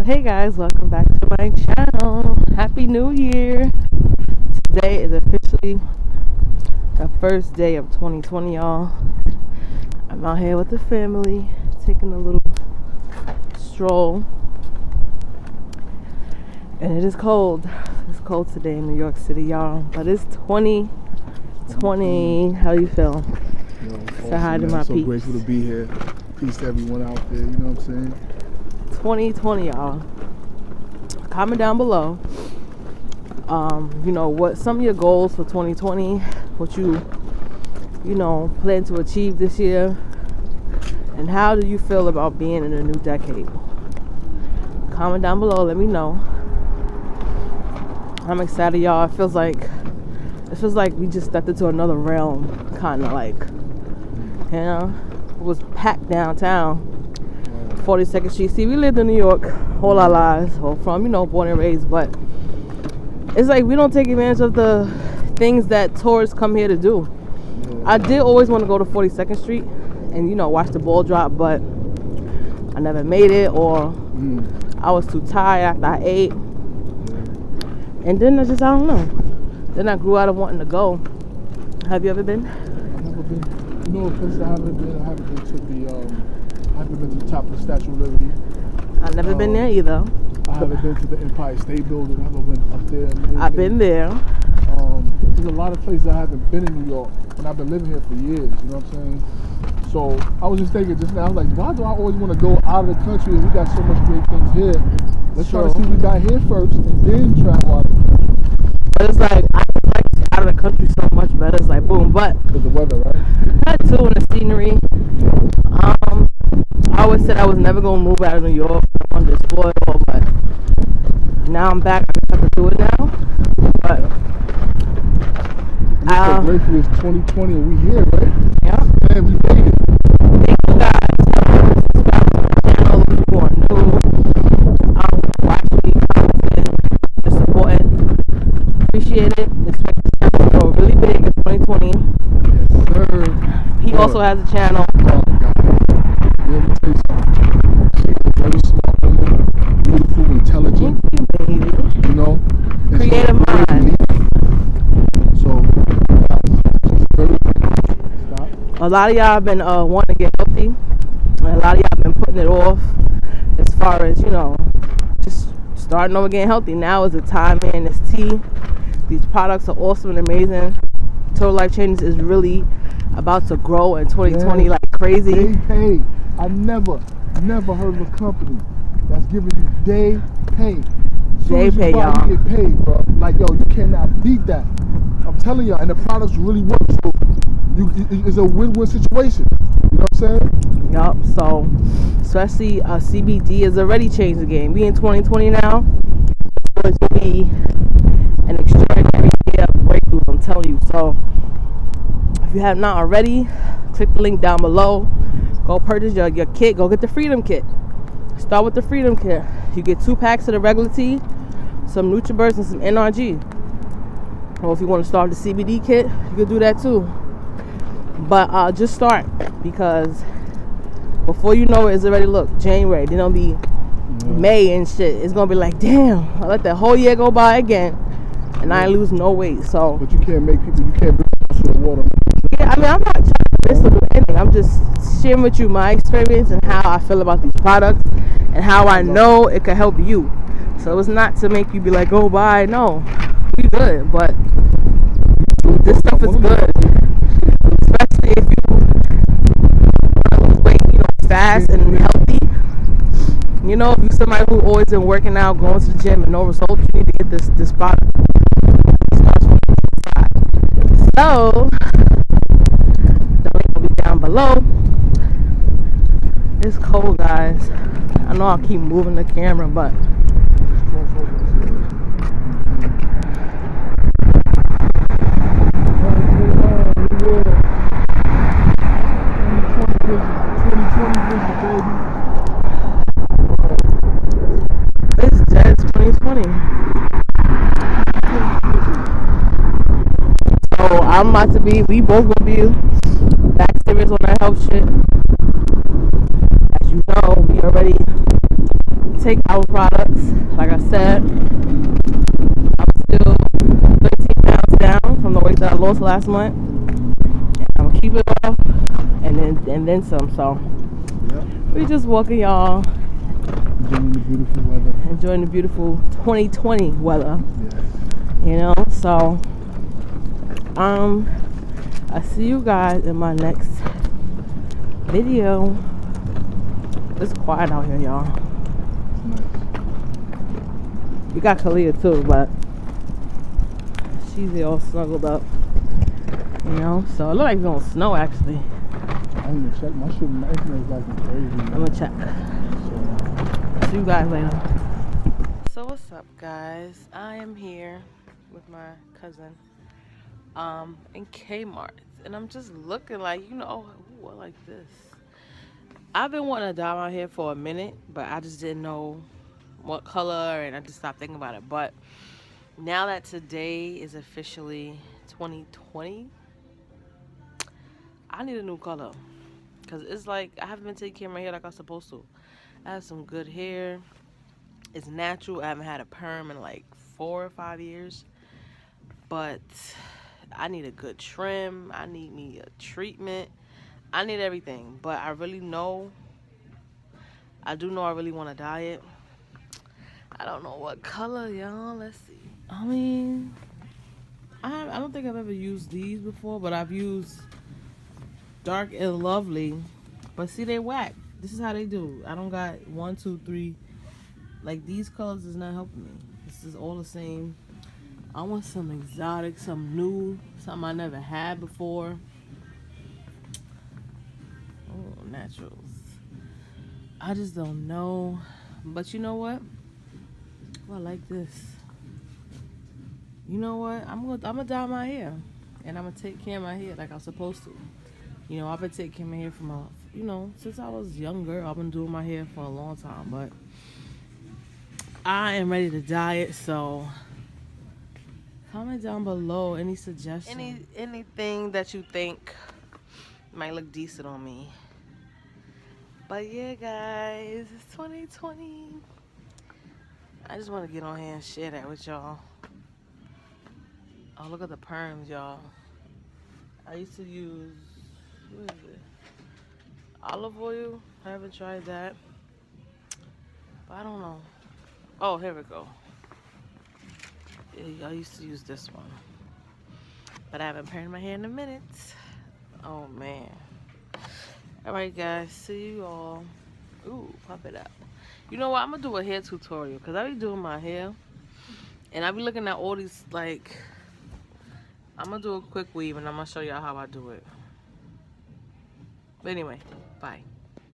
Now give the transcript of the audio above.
Hey guys, welcome back to my channel. Happy New Year. Today is officially the first day of 2020, y'all. I'm out here with the family, taking a little stroll. And it is cold. It's cold today in New York City, y'all. But it's 2020. How you feel? Say hi to my peeps. So grateful to be here. Peace to everyone out there, you know what I'm saying? 2020, y'all. Comment down below. What some of your goals for 2020, what you plan to achieve this year, and how do you feel about being in a new decade? Comment down below, let me know. I'm excited, y'all. It feels like we just stepped into another realm, kind of like, it was packed downtown, 42nd Street. See, we lived in New York all our lives, or from, born and raised, but it's like we don't take advantage of the things that tourists come here to do. I did always want to go to 42nd Street and, watch the ball drop, but I never made it, or I was too tired after I ate. And then I don't know. Then I grew out of wanting to go. Have you ever been? I've never been. A place I haven't been. I haven't been to the top of the Statue of Liberty. I've never been there either. I haven't been to the Empire State Building. I haven't been up there. I've been there. There's a lot of places I haven't been in New York, and I've been living here for years. You know what I'm saying? So I was just thinking just now, I was like, why do I always want to go out of the country? And we got so much great things here. Let's try to see what we got here first, and then travel out of the country. But it's like, I like out of the country so much better. It's like, boom. But because the weather, right? That too, and the scenery. I always said I was never gonna move out of New York. I wanted to spoil, but now I'm back. I just have to do it now. But I'm so grateful it's 2020 and we here, right? Yeah. Man, we made it. Thank you guys. Subscribe to my channel if you are new. Watching me, commenting, just supporting. Appreciate it. Expect this channel to grow really big in 2020. Yes, sir. He also has a channel. Oh, God. Let me tell you something. She's a very smart woman, beautiful, intelligent. Thank you, baby. Creative mind. So, a lot of y'all have been wanting to get healthy, and a lot of y'all have been putting it off as far as, just starting over getting healthy. Now is the time, man. This tea, these products are awesome and amazing. Total Life Changes is really about to grow in 2020 like crazy. Day pay. I never heard of a company that's giving you day pay. Day pay, y'all. You get paid, bro. Like, yo, you cannot beat that. I'm telling y'all, and the products really work. So it's a win-win situation. You know what I'm saying? Yup. So, especially CBD has already changed the game. We in 2020 now. It's going to be an extraordinary year of breakthroughs, I'm telling you. So, if you have not already, click the link down below. Go purchase your kit. Go get the Freedom Kit. Start with the Freedom Kit. You get 2 packs of the regular tea, some NutriBurst, and some NRG. Or if you want to start the CBD kit, you can do that too. But just start, because before you know it, it's already, January. Then it'll be May and shit. It's going to be like, damn, I let that whole year go by again, and I ain't lose no weight. So. But you can't make people, you can't bring to the water. Yeah, I'm not trying to convince them to do anything. I'm just sharing with you my experience and how I feel about these products and how I know it could help you. So it's not to make you be like, go buy. No, we good, but this stuff is good, especially if you want to lose weight, fast and healthy. If you're somebody who always been working out, going to the gym and no results, you need to get this product. So the link will be down below. It's cold, guys. I know I'll keep moving the camera, but it's dead 2020. So I'm about to be, we both gonna be back serious on that health shit. As you know, we already take our products. Like I said, I'm still 13 pounds down from the weight that I lost last month. And I'm gonna keep it up and then some. So we just walking, y'all. Enjoying the beautiful weather. Enjoying the beautiful 2020 weather. Yes. You know, so I see you guys in my next video. It's quiet out here, y'all. It's nice. We got Kalia too, but she's here all snuggled up. You know, so it looks like it's gonna snow actually. I need to check my shit. My internet's acting crazy. I'm gonna check. So. See you guys later. So what's up, guys? I am here with my cousin in Kmart, and I'm just looking like, you know, ooh, I like this. I've been wanting to dye my hair for a minute, but I just didn't know what color, and I just stopped thinking about it. But now that today is officially 2020, I need a new color, because it's like I haven't been taking care of my hair like I'm supposed to. I have some good hair. It's natural. I haven't had a perm in like 4 or 5 years, but I need a good trim. I need me a treatment. I need everything, but I do know I really want to dye it. I don't know what color, y'all. Let's see. I mean, I don't think I've ever used these before, but I've used Dark and Lovely. But see, they whack. This is how they do. I don't got 1, 2, 3. Like, these colors is not helping me. This is all the same. I want some exotic, some new, something I never had before. Oh, naturals. I just don't know. But you know what? Oh, I like this. You know what? I'm gonna dye my hair, and I'm gonna take care of my hair like I'm supposed to. You know, I've been taking care of my hair from since I was younger. I've been doing my hair for a long time, but I am ready to dye it. So comment down below any suggestions, anything that you think might look decent on me. But yeah, guys, it's 2020. I just want to get on here and share that with y'all. Oh, look at the perms, y'all. I used to use, what is it? Olive oil. I haven't tried that. But I don't know. Oh, here we go. Yeah, I used to use this one. But I haven't permed my hair in a minute. Oh, man. Alright, guys. See you all. Ooh, pop it up. You know what? I'm going to do a hair tutorial. Because I be doing my hair. And I be looking at all these, like... I'm going to do a quick weave. And I'm going to show y'all how I do it. But anyway, bye.